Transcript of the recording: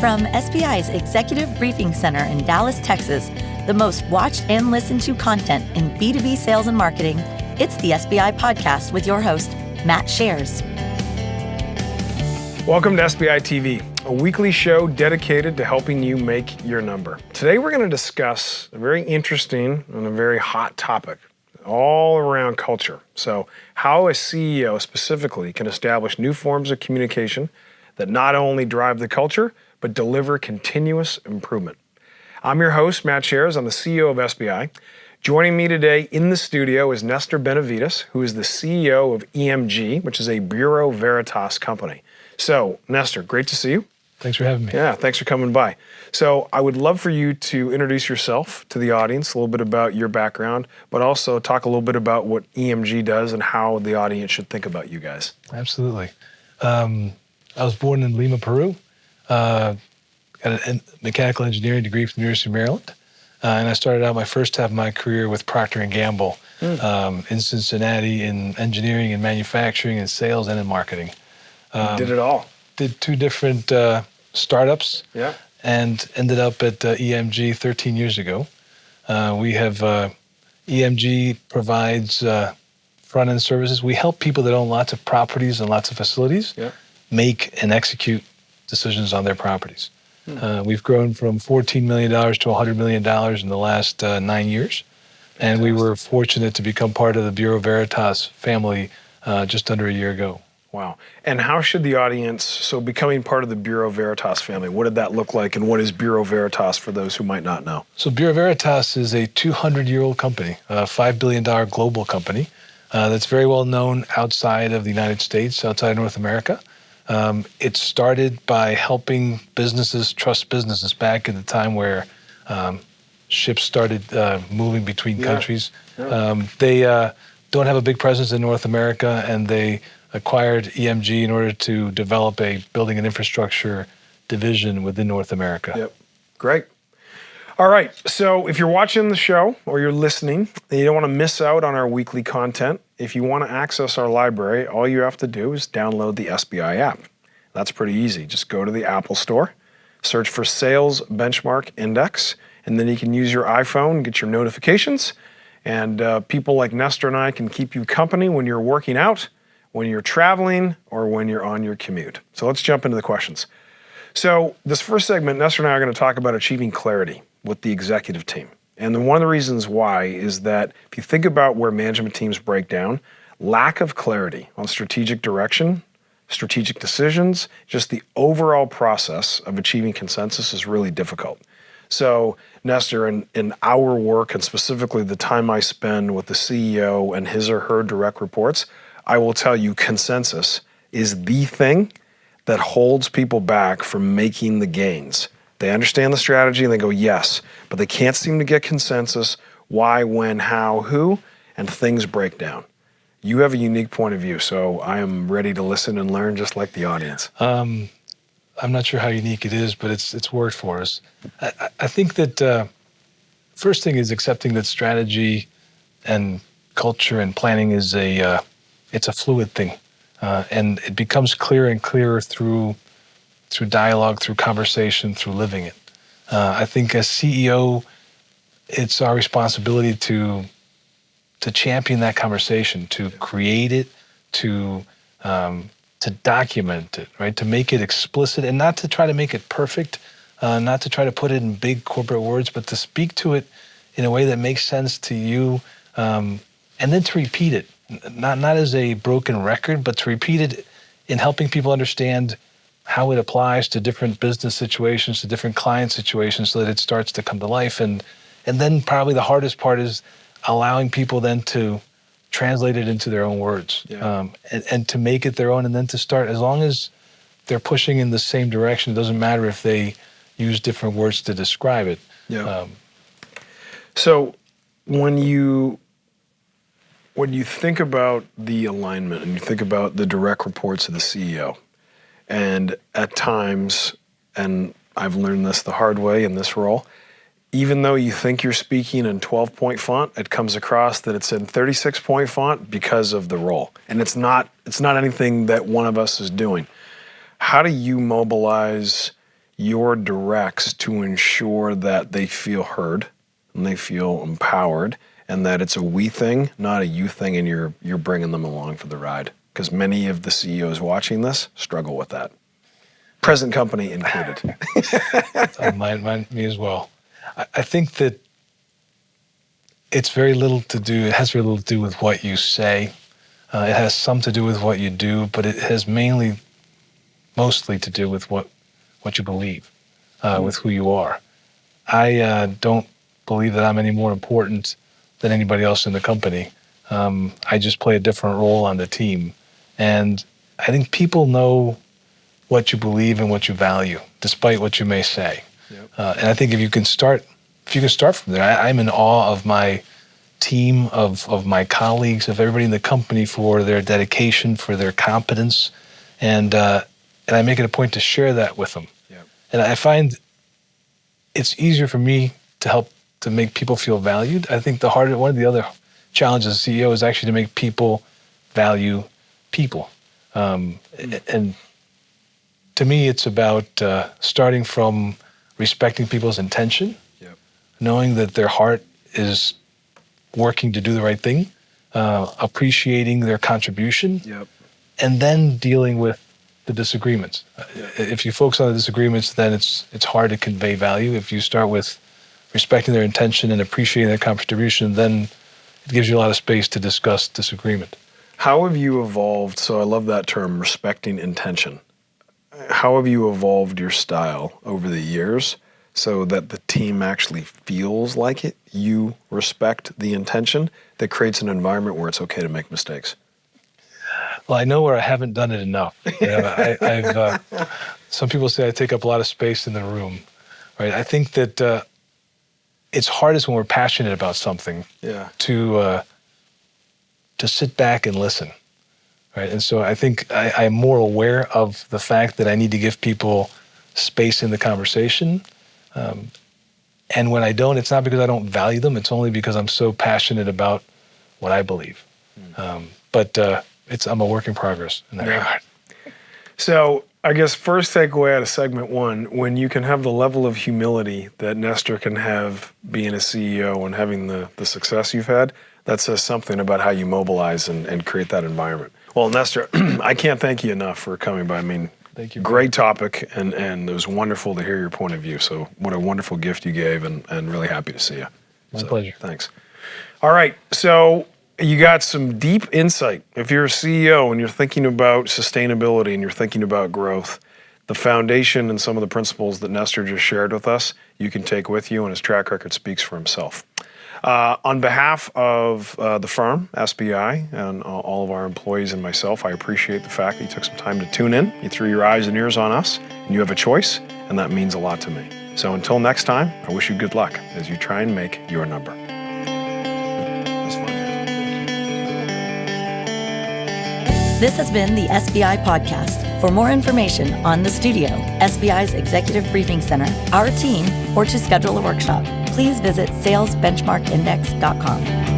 From SBI's Executive Briefing Center in Dallas, Texas, the most watched and listened to content in B2B sales and marketing, it's the SBI Podcast with your host, Matt Shares. Welcome to SBI TV, a weekly show dedicated to helping you make your number. Today we're going to discuss a very interesting and a very hot topic, all around culture. So how a CEO specifically can establish new forms of communication that not only drive the culture, but deliver continuous improvement. I'm your host, Matt Shares. I'm the CEO of SBI. Joining me today in the studio is Nestor Benavides, who is the CEO of EMG, which is a Bureau Veritas company. So, Nestor, great to see you. Thanks for having me. Yeah, thanks for coming by. So I would love for you to introduce yourself to the audience, a little bit about your background, but also talk a little bit about what EMG does and how the audience should think about you guys. Absolutely. I was born in Lima, Peru. Got a mechanical engineering degree from the University of Maryland. And I started out my first half of my career with Procter & Gamble in Cincinnati in engineering and manufacturing and sales and in marketing. Did it all. Did two different startups and ended up at EMG 13 years ago. We have EMG provides front-end services. We help people that own lots of properties and lots of facilities make and execute decisions on their properties. We've grown from $14 million to $100 million in the last 9 years. And we were fortunate to become part of the Bureau Veritas family just under a year ago. Wow. And how should the audience, so becoming part of the Bureau Veritas family, what did that look like and what is Bureau Veritas for those who might not know? So Bureau Veritas is a 200-year-old company, a $5 billion global company that's very well known outside of the United States, outside of North America. It started by helping businesses trust businesses back in the time where ships started moving between countries. They don't have a big presence in North America, and they acquired EMG in order to develop a building and infrastructure division within North America. Yep. Great. All right. So if you're watching the show or you're listening and you don't want to miss out on our weekly content, if you want to access our library, all you have to do is download the SBI app. That's pretty easy. Just go to the Apple Store, search for Sales Benchmark Index, and then you can use your iPhone, get your notifications, and people like Nestor and I can keep you company when you're working out, when you're traveling, or when you're on your commute. So let's jump into the questions. So this first segment, Nestor and I are going to talk about achieving clarity with the executive team. And then one of the reasons why is that if you think about where management teams break down, lack of clarity on strategic direction, strategic decisions, just the overall process of achieving consensus is really difficult. So Nestor, in our work and specifically the time I spend with the CEO and his or her direct reports, I will tell you consensus is the thing that holds people back from making the gains. They understand the strategy and they go, yes, but they can't seem to get consensus, why, when, how, who, and things break down. You have a unique point of view, so I am ready to listen and learn just like the audience. I'm not sure how unique it is, but it's worked for us. I think that first thing is accepting that strategy and culture and planning is it's a fluid thing, and it becomes clearer and clearer through dialogue, through conversation, through living it. I think as CEO, it's our responsibility to champion that conversation, to create it, to document it, right? To make it explicit and not to try to make it perfect, not to try to put it in big corporate words, but to speak to it in a way that makes sense to you, and then to repeat it, not as a broken record, but to repeat it in helping people understand how it applies to different business situations, to different client situations, so that it starts to come to life. And then probably the hardest part is allowing people then to translate it into their own words, and to make it their own, and then to start, as long as they're pushing in the same direction, it doesn't matter if they use different words to describe it. So when you think about the alignment and you think about the direct reports of the CEO, and at times, and I've learned this the hard way in this role, even though you think you're speaking in 12-point font, it comes across that it's in 36-point font because of the role. And it's not anything that one of us is doing. How do you mobilize your directs to ensure that they feel heard and they feel empowered, and that it's a we thing, not a you thing, and you're bringing them along for the ride? Because many of the CEOs watching this struggle with that, present company included. Me as well. I think that it has very little to do with what you say. It has some to do with what you do, but it has mostly to do with what you believe, with who you are. I don't believe that I'm any more important than anybody else in the company. I just play a different role on the team. And I think people know what you believe and what you value, despite what you may say. Yep. And I think if you can start from there, I'm in awe of my team, of my colleagues, of everybody in the company for their dedication, for their competence. And I make it a point to share that with them. Yep. And I find it's easier for me to help to make people feel valued. I think one of the other challenges as a CEO is actually to make people value people. And to me, it's about starting from respecting people's intention, yep, knowing that their heart is working to do the right thing, appreciating their contribution, yep, and then dealing with the disagreements. If you focus on the disagreements, then it's hard to convey value. If you start with respecting their intention and appreciating their contribution, then it gives you a lot of space to discuss disagreement. How have you evolved? So I love that term, respecting intention. How have you evolved your style over the years so that the team actually feels like it? You respect the intention that creates an environment where it's okay to make mistakes. Well, I know where I haven't done it enough. Some people say I take up a lot of space in the room, right? I think that it's hardest when we're passionate about something, yeah, to sit back and listen, right? And so I think I'm more aware of the fact that I need to give people space in the conversation. And when I don't, it's not because I don't value them. It's only because I'm so passionate about what I believe. But I'm a work in progress in that regard. So I guess first takeaway out of segment one, when you can have the level of humility that Nestor can have being a CEO and having the success you've had, that says something about how you mobilize and create that environment. Well, Nestor, I can't thank you enough for coming by. I mean, thank you. Great topic, and it was wonderful to hear your point of view. So what a wonderful gift you gave, and really happy to see you. My pleasure. Thanks. All right, so you got some deep insight. If you're a CEO and you're thinking about sustainability and you're thinking about growth, the foundation and some of the principles that Nestor just shared with us, you can take with you, and his track record speaks for himself. On behalf of the firm, SBI, and all of our employees and myself, I appreciate the fact that you took some time to tune in. You threw your eyes and ears on us, and you have a choice, and that means a lot to me. So until next time, I wish you good luck as you try and make your number. This has been the SBI Podcast. For more information on the studio, SBI's Executive Briefing Center, our team, or to schedule a workshop, please visit salesbenchmarkindex.com.